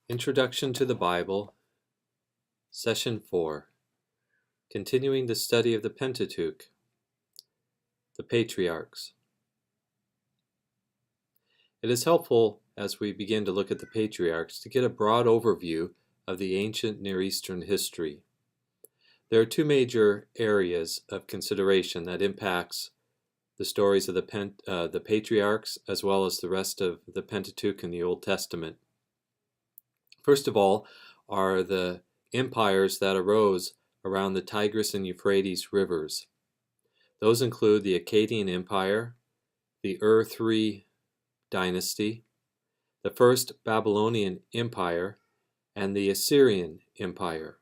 Introduction to the Bible, Session 4, continuing the study of the Pentateuch, the Patriarchs. It is helpful as we begin to look at the Patriarchs to get a broad overview of the ancient Near Eastern history. There are two major areas of consideration that impacts the stories of the Patriarchs as well as the rest of the Pentateuch in the Old Testament. First of all are the empires that arose around the Tigris and Euphrates rivers. Those include the Akkadian Empire, the Ur-3 dynasty, the First Babylonian Empire, and the Assyrian Empire.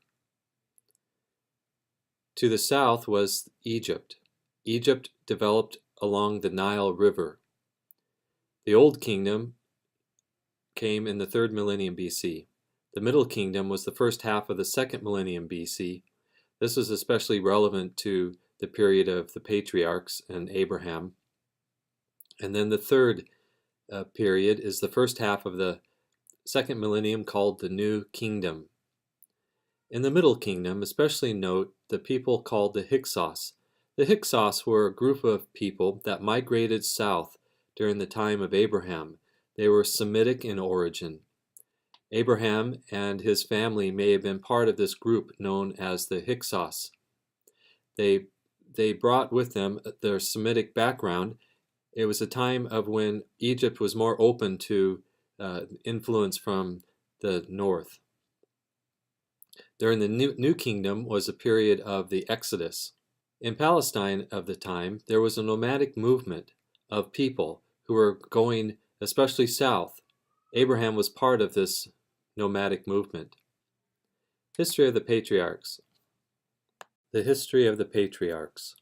To the south was Egypt. Egypt developed along the Nile River. The Old Kingdom came in the 3rd millennium BC. The Middle Kingdom was the first half of the 2nd millennium BC. This was especially relevant to the period of the Patriarchs and Abraham. And then the third period is the first half of the 2nd millennium, called the New Kingdom. In the Middle Kingdom, especially note the people called the Hyksos. The Hyksos were a group of people that migrated south during the time of Abraham. They were Semitic in origin. Abraham and his family may have been part of this group known as the Hyksos. They brought with them their Semitic background. It was a time of when Egypt was more open to influence from the north. During the New Kingdom was a period of the Exodus. In Palestine of the time, there was a nomadic movement of people who were going especially south. Abraham was part of this nomadic movement. History of the Patriarchs. The history of the Patriarchs.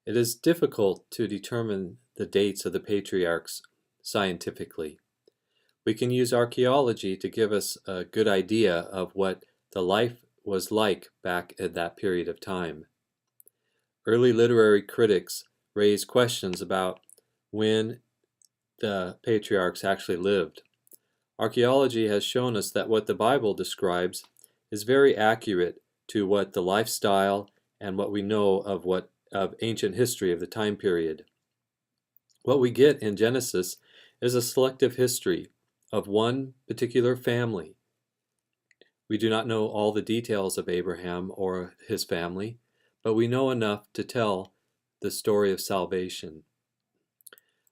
It is difficult to determine the dates of the Patriarchs scientifically. We can use archaeology to give us a good idea of what the life was like back at that period of time. Early literary critics raised questions about when the patriarchs actually lived. Archaeology has shown us that what the Bible describes is very accurate to what the lifestyle and what we know of ancient history of the time period. What we get in Genesis is a selective history of one particular family. We do not know all the details of Abraham or his family, but we know enough to tell the story of salvation.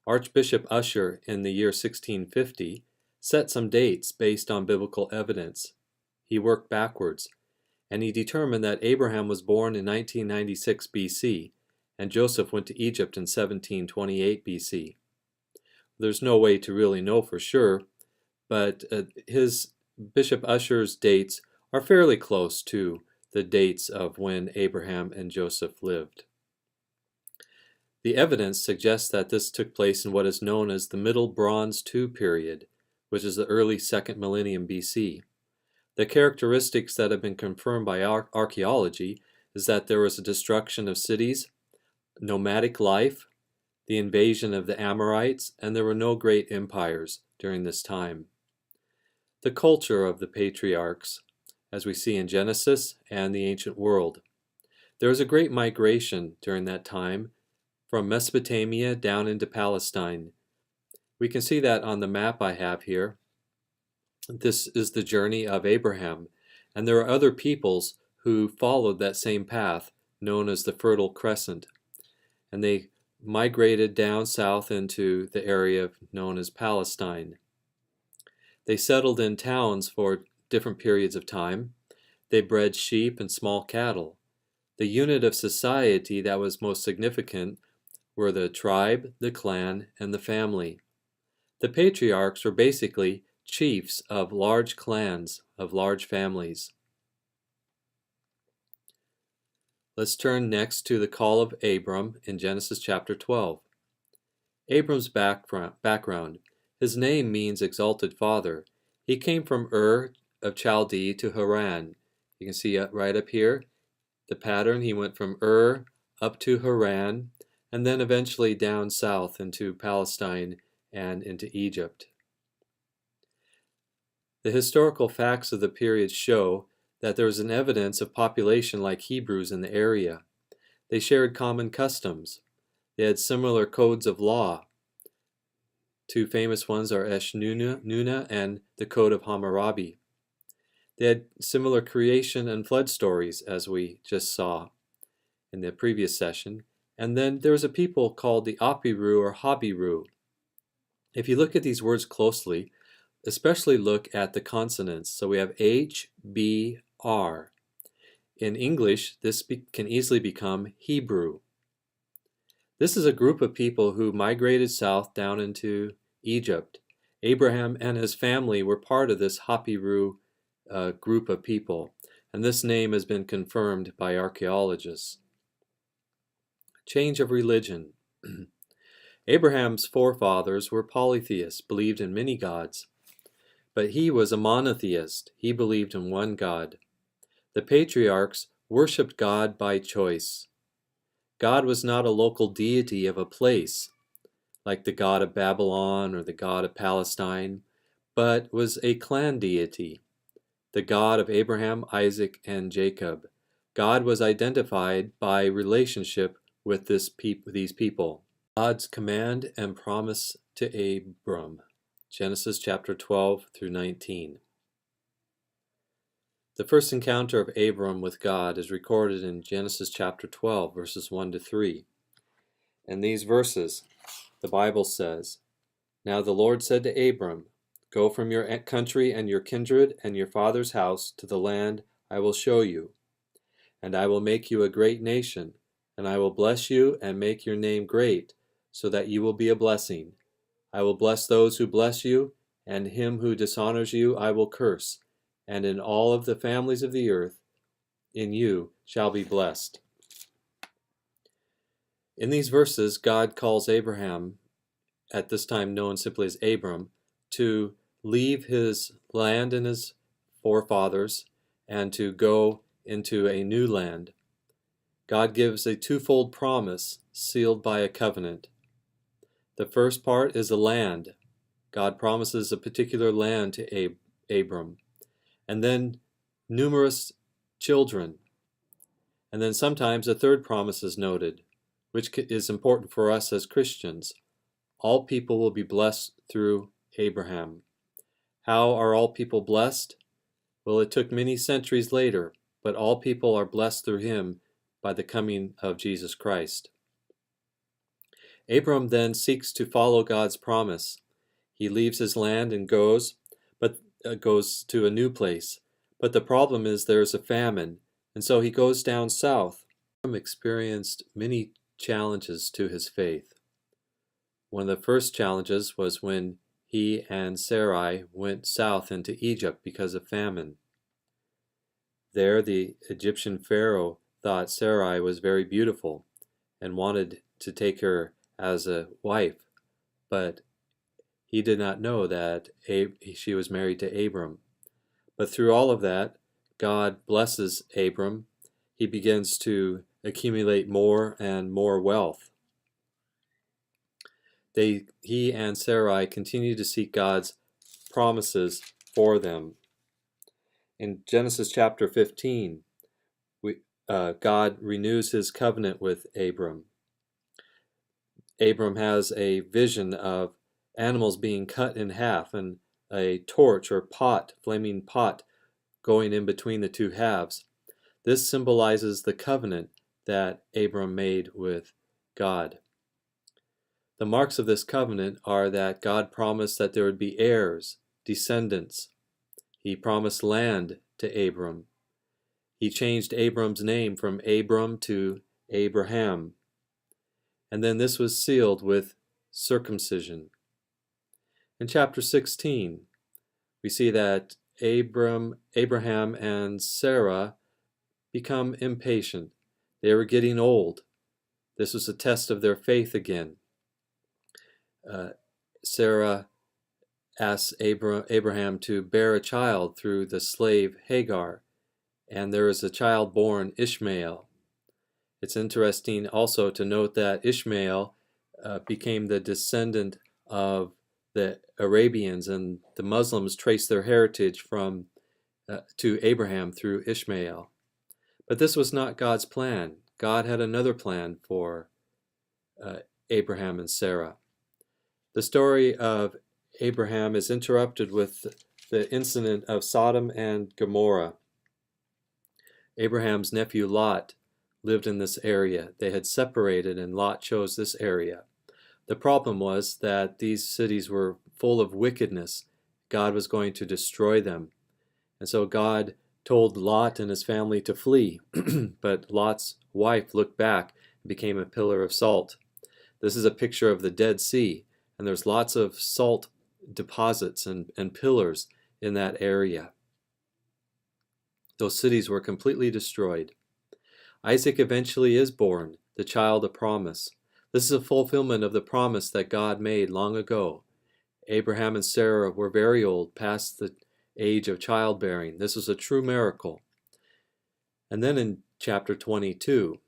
Archbishop Usher in the year 1650 set some dates based on biblical evidence. He worked backwards, and he determined that Abraham was born in 1996 BC, and Joseph went to Egypt in 1728 BC. There's no way to really know for sure, but Bishop Usher's dates are fairly close to the dates of when Abraham and Joseph lived. The evidence suggests that this took place in what is known as the Middle Bronze II period, which is the early 2nd millennium BC. The characteristics that have been confirmed by archaeology is that there was a destruction of cities, nomadic life, the invasion of the Amorites, and there were no great empires during this time. The culture of the patriarchs, as we see in Genesis and the ancient world. There was a great migration during that time from Mesopotamia down into Palestine. We can see that on the map I have here. This is the journey of Abraham, and there are other peoples who followed that same path, known as the Fertile Crescent, and they migrated down south into the area known as Palestine. They settled in towns for different periods of time. They bred sheep and small cattle. The unit of society that was most significant were the tribe, the clan, and the family. The patriarchs were basically chiefs of large clans, of large families. Let's turn next to the call of Abram in Genesis chapter 12. Abram's background. His name means exalted father. He came from Ur of Chaldee to Haran. You can see right up here the pattern. He went from Ur up to Haran and then eventually down south into Palestine and into Egypt. The historical facts of the period show that there was an evidence of population like Hebrews in the area. They shared common customs. They had similar codes of law. Two famous ones are Nuna and the Code of Hammurabi. They had similar creation and flood stories, as we just saw in the previous session. And then there was a people called the Apiru or Habiru. If you look at these words closely, especially look at the consonants. So we have H, B, R. In English, this can easily become Hebrew. This is a group of people who migrated south down into Egypt. Abraham and his family were part of this Hapiru group of people, and this name has been confirmed by archaeologists. Change of religion. Abraham's forefathers were polytheists, believed in many gods, but he was a monotheist. He believed in one God. The patriarchs worshipped God by choice. God was not a local deity of a place, like the god of Babylon or the god of Palestine, but was a clan deity, the God of Abraham, Isaac, and Jacob. God was identified by relationship with these people. God's command and promise to Abram. Genesis chapter 12 through 19. The first encounter of Abram with God is recorded in Genesis chapter 12, verses 1 to 3. In these verses, the Bible says, "Now the Lord said to Abram, Go from your country and your kindred and your father's house to the land I will show you. And I will make you a great nation, and I will bless you and make your name great, so that you will be a blessing. I will bless those who bless you, and him who dishonors you I will curse. And in all of the families of the earth, in you shall be blessed." In these verses, God calls Abraham, at this time known simply as Abram, to leave his land and his forefathers and to go into a new land. God gives a twofold promise sealed by a covenant. The first part is a land. God promises a particular land to Abram. And then numerous children. And then sometimes a third promise is noted, which is important for us as Christians. All people will be blessed through Abraham. How are all people blessed? Well, it took many centuries later, but all people are blessed through him by the coming of Jesus Christ. Abram then seeks to follow God's promise. He leaves his land and goes to a new place. But the problem is there is a famine, and so he goes down south. Abram experienced many challenges to his faith. One of the first challenges was when he and Sarai went south into Egypt because of famine. There, the Egyptian Pharaoh thought Sarai was very beautiful and wanted to take her as a wife, but he did not know that she was married to Abram. But through all of that, God blesses Abram. He begins to accumulate more and more wealth. He and Sarai continue to seek God's promises for them. In Genesis chapter 15, God renews his covenant with Abram. Abram has a vision of animals being cut in half and a torch or pot, flaming pot, going in between the two halves. This symbolizes the covenant that Abram made with God. The marks of this covenant are that God promised that there would be heirs, descendants. He promised land to Abram. He changed Abram's name from Abram to Abraham. And then this was sealed with circumcision. In chapter 16, we see that Abraham and Sarah become impatient. They were getting old. This was a test of their faith again. Sarah asks Abraham to bear a child through the slave Hagar, and there is a child born, Ishmael. It's interesting also to note that Ishmael became the descendant of the Arabians and the Muslims trace their heritage from to Abraham through Ishmael. But this was not God's plan. God had another plan for Abraham and Sarah. The story of Abraham is interrupted with the incident of Sodom and Gomorrah. Abraham's nephew Lot lived in this area. They had separated, and Lot chose this area. The problem was that these cities were full of wickedness. God was going to destroy them. And so God told Lot and his family to flee, but Lot's wife looked back and became a pillar of salt. This is a picture of the Dead Sea, and there's lots of salt deposits and pillars in that area. Those cities were completely destroyed. Isaac eventually is born, the child of promise. This is a fulfillment of the promise that God made long ago. Abraham and Sarah were very old, past the age of childbearing. This was a true miracle. And then in chapter 22,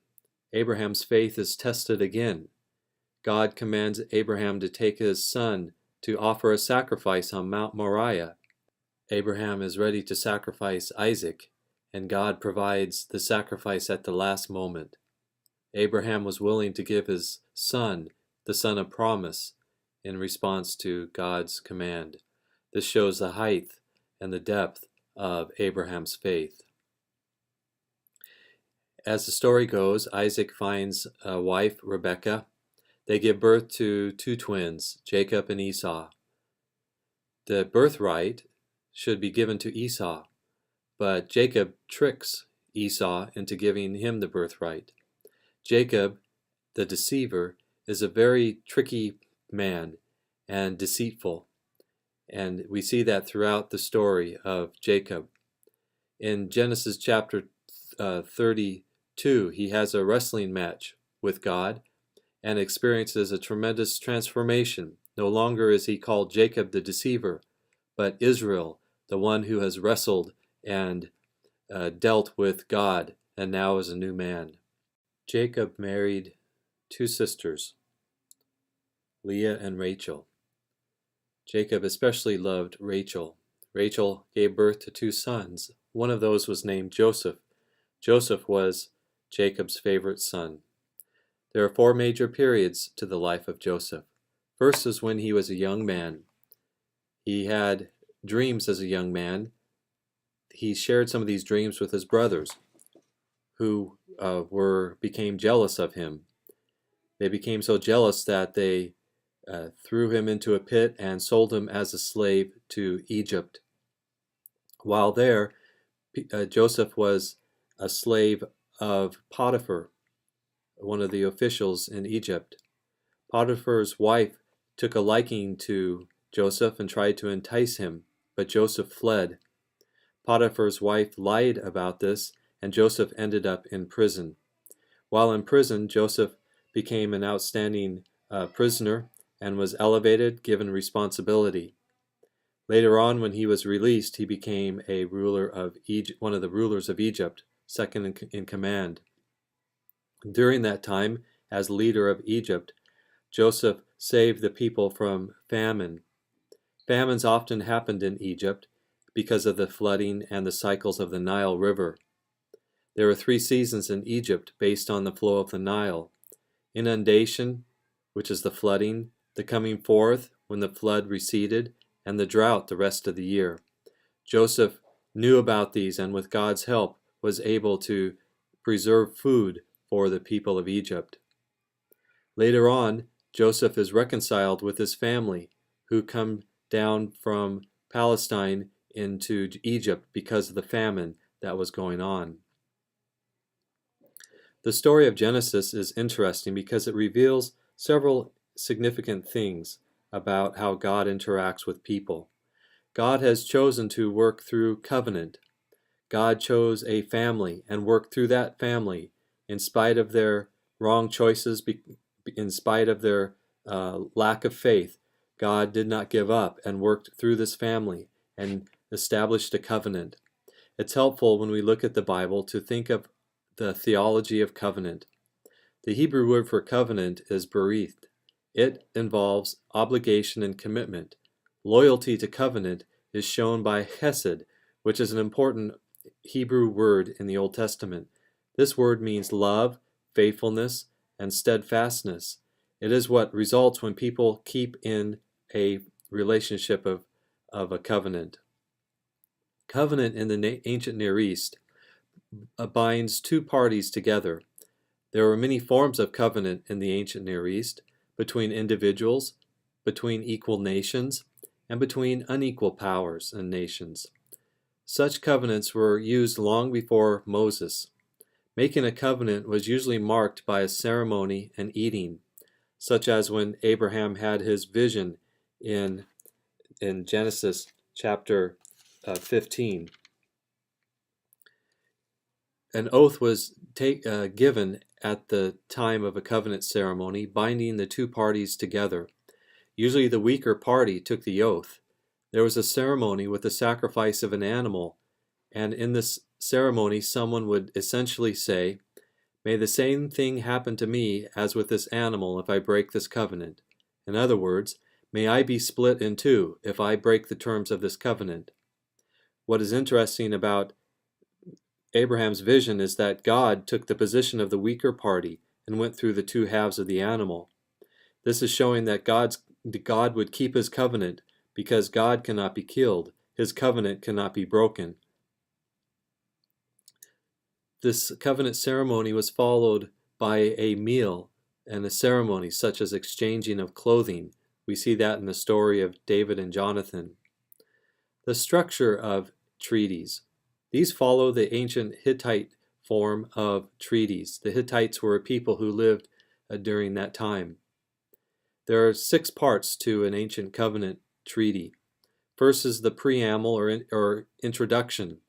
Abraham's faith is tested again. God commands Abraham to take his son to offer a sacrifice on Mount Moriah. Abraham is ready to sacrifice Isaac, and God provides the sacrifice at the last moment. Abraham was willing to give his son, the son of promise, in response to God's command. This shows the height and the depth of Abraham's faith. As the story goes, Isaac finds a wife, Rebekah. They give birth to two twins, Jacob and Esau. The birthright should be given to Esau, but Jacob tricks Esau into giving him the birthright. Jacob, the deceiver, is a very tricky man and deceitful, and we see that throughout the story of Jacob. In Genesis chapter 32, he has a wrestling match with God and experiences a tremendous transformation. No longer is he called Jacob the deceiver, but Israel, the one who has wrestled and dealt with God, and now is a new man. Jacob married two sisters, Leah and Rachel. Jacob especially loved Rachel. Rachel gave birth to two sons. One of those was named Joseph. Joseph was Jacob's favorite son. There are four major periods to the life of Joseph. First is when he was a young man. He had dreams as a young man. He shared some of these dreams with his brothers, who became jealous of him. They became so jealous that they threw him into a pit and sold him as a slave to Egypt. While there, Joseph was a slave of Potiphar, one of the officials in Egypt. Potiphar's wife took a liking to Joseph and tried to entice him, but Joseph fled. Potiphar's wife lied about this, and Joseph ended up in prison. While in prison, Joseph became an outstanding prisoner and was elevated, given responsibility. Later on, when he was released, he became a ruler of Egypt, one of the rulers of Egypt, second in command. During that time, as leader of Egypt, Joseph saved the people from famine. Famines often happened in Egypt because of the flooding and the cycles of the Nile River. There are 3 seasons in Egypt based on the flow of the Nile: inundation, which is the flooding, the coming forth when the flood receded, and the drought the rest of the year. Joseph knew about these, and with God's help was able to preserve food for the people of Egypt. Later on, Joseph is reconciled with his family, who come down from Palestine into Egypt because of the famine that was going on. The story of Genesis is interesting because it reveals several significant things about how God interacts with people. God has chosen to work through covenant. God chose a family and worked through that family in spite of their wrong choices, in spite of their lack of faith. God did not give up and worked through this family and established a covenant. It's helpful when we look at the Bible to think of the theology of covenant. The Hebrew word for covenant is berith. It involves obligation and commitment. Loyalty to covenant is shown by chesed, which is an important Hebrew word in the Old Testament. This word means love, faithfulness, and steadfastness. It is what results when people keep in a relationship of a covenant. Covenant in the ancient Near East binds two parties together. There were many forms of covenant in the ancient Near East, between individuals, between equal nations, and between unequal powers and nations. Such covenants were used long before Moses. Making a covenant was usually marked by a ceremony and eating, such as when Abraham had his vision in Genesis chapter 15. An oath was given at the time of a covenant ceremony, binding the two parties together. Usually the weaker party took the oath. There was a ceremony with the sacrifice of an animal, and in this ceremony someone would essentially say, "May the same thing happen to me as with this animal if I break this covenant." In other words, may I be split in two if I break the terms of this covenant. What is interesting about Abraham's vision is that God took the position of the weaker party and went through the two halves of the animal. This is showing that God would keep his covenant because God cannot be killed. His covenant cannot be broken. This covenant ceremony was followed by a meal and a ceremony such as exchanging of clothing. We see that in the story of David and Jonathan. The structure of treaties. These follow the ancient Hittite form of treaties. The Hittites were a people who lived during that time. There are 6 parts to an ancient covenant treaty. First is the preamble or introduction.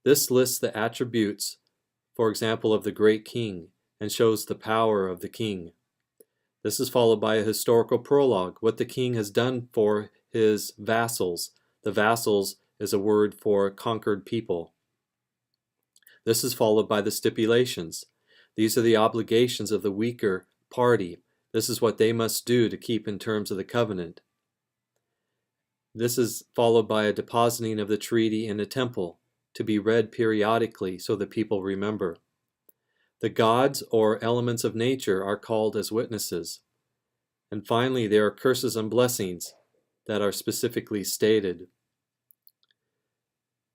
This lists the attributes, for example, of the great king, and shows the power of the king. This is followed by a historical prologue, what the king has done for his vassals. The vassals is a word for conquered people. This is followed by the stipulations. These are the obligations of the weaker party. This is what they must do to keep in terms of the covenant. This is followed by a depositing of the treaty in a temple to be read periodically so that people remember. The gods or elements of nature are called as witnesses. And finally, there are curses and blessings that are specifically stated.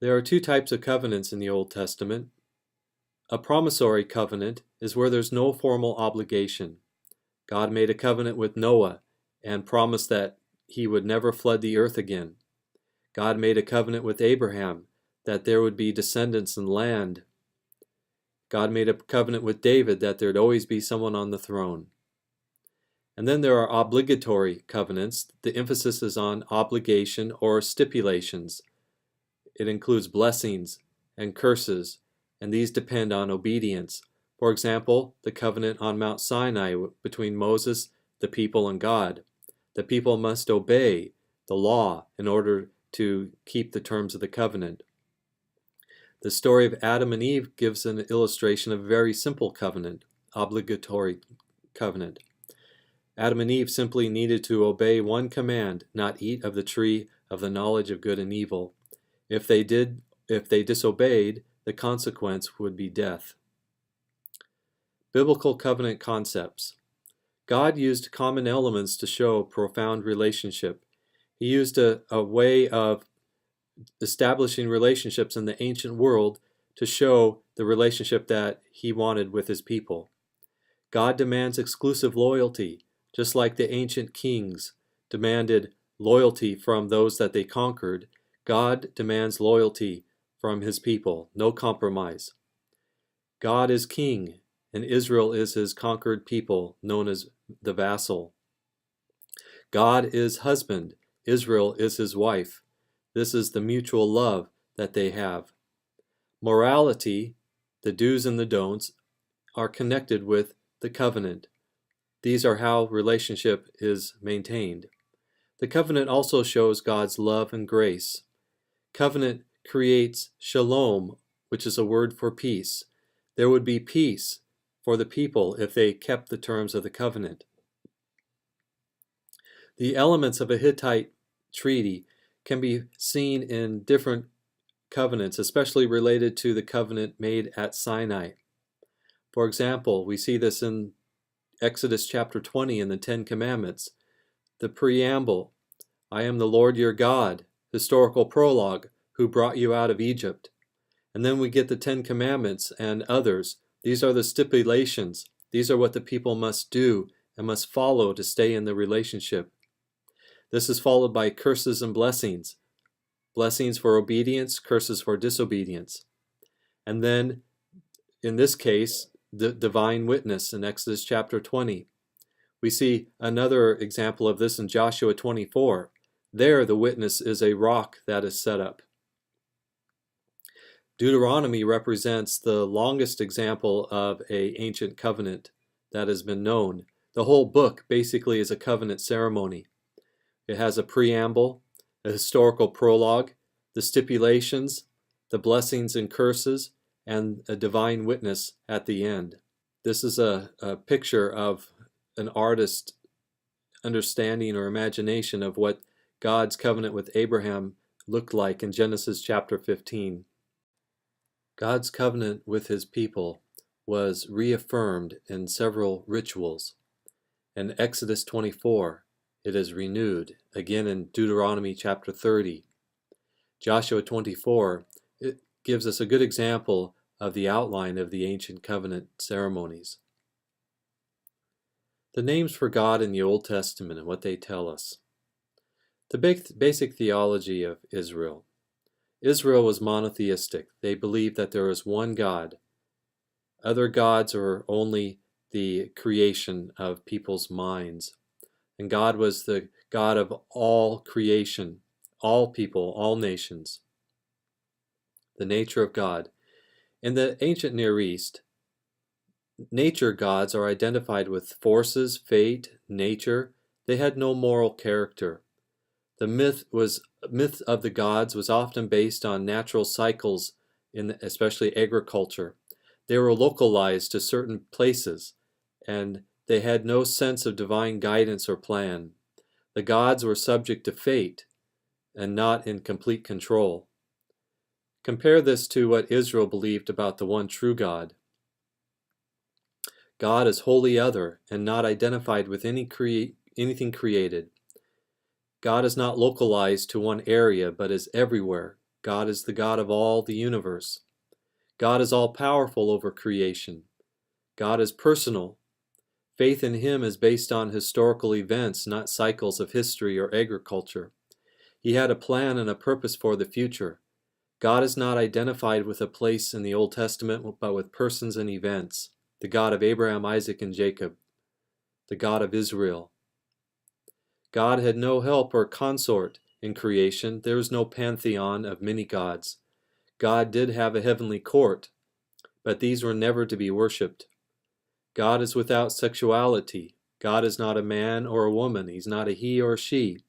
There are 2 types of covenants in the Old Testament. A promissory covenant is where there's no formal obligation. God made a covenant with Noah and promised that he would never flood the earth again. God made a covenant with Abraham that there would be descendants and land. God made a covenant with David that there'd always be someone on the throne. And then there are obligatory covenants. The emphasis is on obligation or stipulations. It includes blessings and curses, and these depend on obedience. For example, the covenant on Mount Sinai between Moses, the people, and God. The people must obey the law in order to keep the terms of the covenant. The story of Adam and Eve gives an illustration of a very simple covenant, obligatory covenant. Adam and Eve simply needed to obey one command, not eat of the tree of the knowledge of good and evil. If they disobeyed, the consequence would be death. Biblical covenant concepts. God used common elements to show profound relationship. He used a way of establishing relationships in the ancient world to show the relationship that he wanted with his people. God demands exclusive loyalty, just like the ancient kings demanded loyalty from those that they conquered. God demands loyalty from his people, no compromise. God is king, and Israel is his conquered people, known as the vassal. God is husband, Israel is his wife. This is the mutual love that they have. Morality, the do's and the don'ts, are connected with the covenant. These are how relationship is maintained. The covenant also shows God's love and grace. Covenant creates shalom, which is a word for peace. There would be peace for the people if they kept the terms of the covenant. The elements of a Hittite treaty can be seen in different covenants, especially related to the covenant made at Sinai. For example, we see this in Exodus chapter 20 in the Ten Commandments. The preamble, I am the Lord your God, historical prologue, who brought you out of Egypt. And then we get the Ten Commandments and others. These are the stipulations. These are what the people must do and must follow to stay in the relationship. This is followed by curses and blessings. Blessings for obedience, curses for disobedience. And then, in this case, the divine witness in Exodus chapter 20. We see another example of this in Joshua 24. There, the witness is a rock that is set up. Deuteronomy represents the longest example of an ancient covenant that has been known. The whole book basically is a covenant ceremony. It has a preamble, a historical prologue, the stipulations, the blessings and curses, and a divine witness at the end. This is a picture of an artist's understanding or imagination of what God's covenant with Abraham looked like in Genesis chapter 15. God's covenant with his people was reaffirmed in several rituals. In Exodus 24, it is renewed, again in Deuteronomy chapter 30. Joshua 24, it gives us a good example of the outline of the ancient covenant ceremonies. The names for God in the Old Testament and what they tell us. The basic theology of Israel. Israel was monotheistic. They believed that there is one God. Other gods are only the creation of people's minds. And God was the God of all creation, all people, all nations. The nature of God. In the ancient Near East, nature gods are identified with forces, fate, nature. They had no moral character. The myth of the gods was often based on natural cycles, in especially agriculture. They were localized to certain places, and they had no sense of divine guidance or plan. The gods were subject to fate and not in complete control. Compare this to what Israel believed about the one true God. God is wholly other and not identified with anything created. God is not localized to one area, but is everywhere. God is the God of all the universe. God is all-powerful over creation. God is personal. Faith in him is based on historical events, not cycles of history or agriculture. He had a plan and a purpose for the future. God is not identified with a place in the Old Testament, but with persons and events. The God of Abraham, Isaac, and Jacob. The God of Israel. God had no help or consort in creation. There was no pantheon of many gods. God did have a heavenly court, but these were never to be worshipped. God is without sexuality. God is not a man or a woman. He's not a he or a she.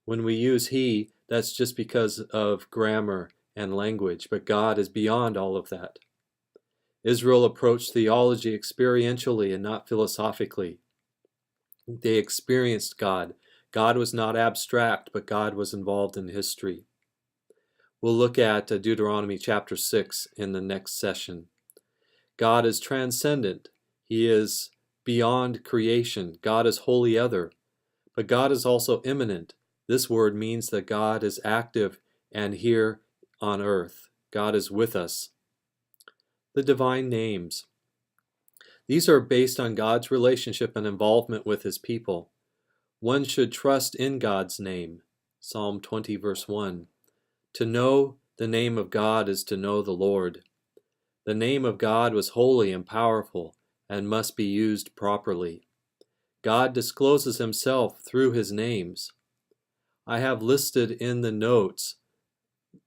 When we use he, that's just because of grammar and language, but God is beyond all of that. Israel approached theology experientially and not philosophically. They experienced God. God was not abstract, but God was involved in history. We'll look at Deuteronomy chapter 6 in the next session. God is transcendent. He is beyond creation. God is wholly other. But God is also immanent. This word means that God is active and here on earth. God is with us. The divine names. These are based on God's relationship and involvement with his people. One should trust in God's name. Psalm 20 verse 1. To know the name of God is to know the Lord. The name of God was holy and powerful and must be used properly. God discloses himself through his names. I have listed in the notes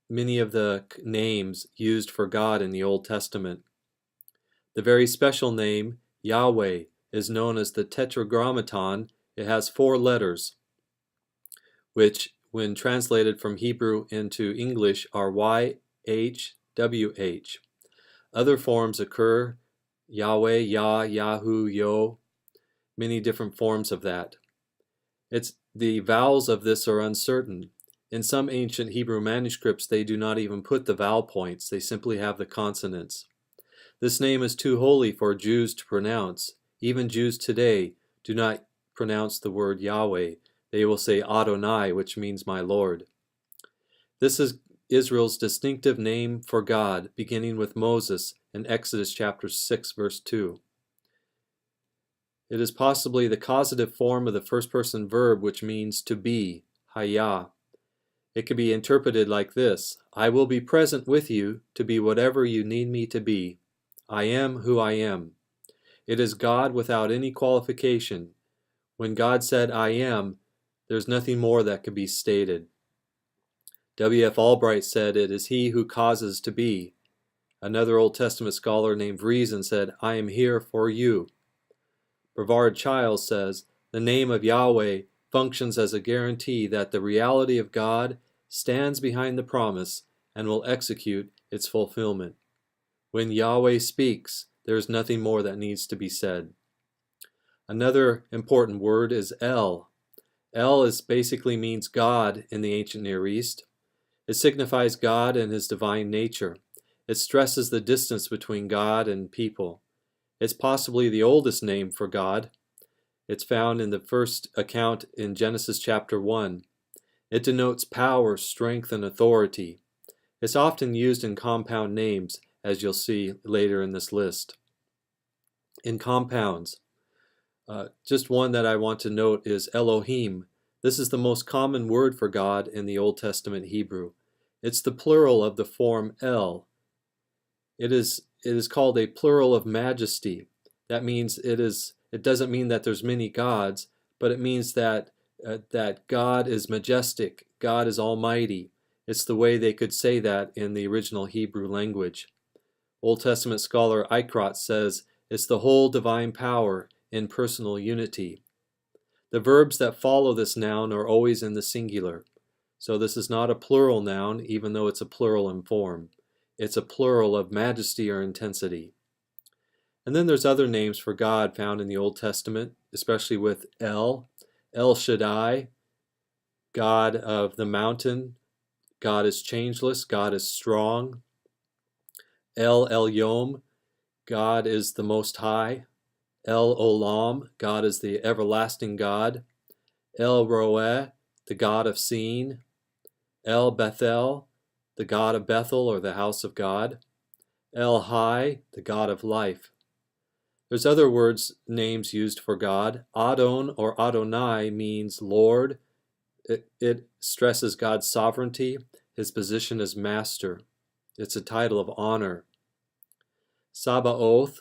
many of the names used for God in the Old Testament. The very special name, Yahweh, is known as the Tetragrammaton. It has 4 letters, which, when translated from Hebrew into English, are YHWH. Other forms occur, Yahweh, Yah, Yahu, Yo, many different forms of that. The vowels of this are uncertain. In some ancient Hebrew manuscripts, they do not even put the vowel points. They simply have the consonants. This name is too holy for Jews to pronounce. Even Jews today do not pronounce the word Yahweh. They will say Adonai, which means my Lord. This is Israel's distinctive name for God, beginning with Moses in Exodus chapter 6, verse 2. It is possibly the causative form of the first-person verb, which means to be, hayah. It can be interpreted like this: I will be present with you to be whatever you need me to be. I am who I am. It is God without any qualification. When God said, I am, there's nothing more that could be stated. W.F. Albright said, it is He who causes to be. Another Old Testament scholar named Reason said, I am here for you. Brevard Childs says, the name of Yahweh functions as a guarantee that the reality of God stands behind the promise and will execute its fulfillment. When Yahweh speaks, there is nothing more that needs to be said. Another important word is El. El basically means God in the ancient Near East. It signifies God and His divine nature. It stresses the distance between God and people. It's possibly the oldest name for God. It's found in the first account in Genesis chapter 1. It denotes power, strength, and authority. It's often used in compound names, as you'll see later in this list. In compounds, just one that I want to note is Elohim. This is the most common word for God in the Old Testament Hebrew. It's the plural of the form El. It is called a plural of majesty. That means it doesn't mean that there's many gods, but it means that God is majestic, God is almighty. It's the way they could say that in the original Hebrew language. Old Testament scholar Eichrodt says it's the whole divine power in personal unity. The verbs that follow this noun are always in the singular. So this is not a plural noun, even though it's a plural in form. It's a plural of majesty or intensity. And then there's other names for God found in the Old Testament, especially with El Shaddai, God of the mountain. God is changeless, God is strong. El Elyon, God is the Most High. El Olam, God is the everlasting God. El Roeh, the God of seeing. El Bethel, the God of Bethel or the house of God. El Hai, the God of life. There's other names used for God. Adon or Adonai means Lord. It stresses God's sovereignty, His position as master. It's a title of honor. Sabaoth,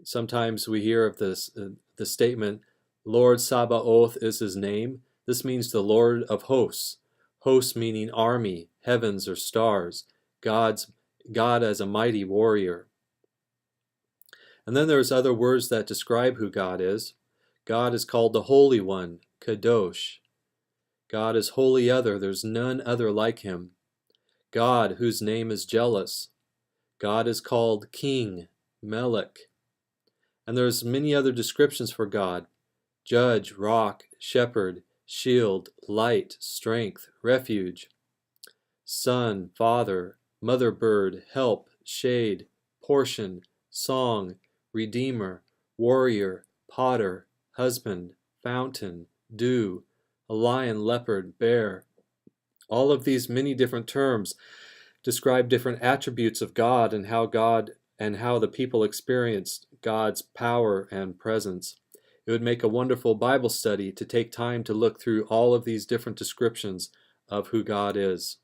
sometimes we hear of this, the statement, Lord Sabaoth is His name. This means the Lord of hosts. Hosts meaning army, heavens or stars. God as a mighty warrior. And then there's other words that describe who God is. God is called the Holy One, Kadosh. God is wholly other. There's none other like Him. God, whose name is jealous. God is called King, Melech. And there's many other descriptions for God. Judge, rock, shepherd, shield, light, strength, refuge. Son, father, mother bird, help, shade, portion, song, redeemer, warrior, potter, husband, fountain, dew, a lion, leopard, bear. All of these many different terms describe different attributes of God and how the people experienced God's power and presence. It would make a wonderful Bible study to take time to look through all of these different descriptions of who God is.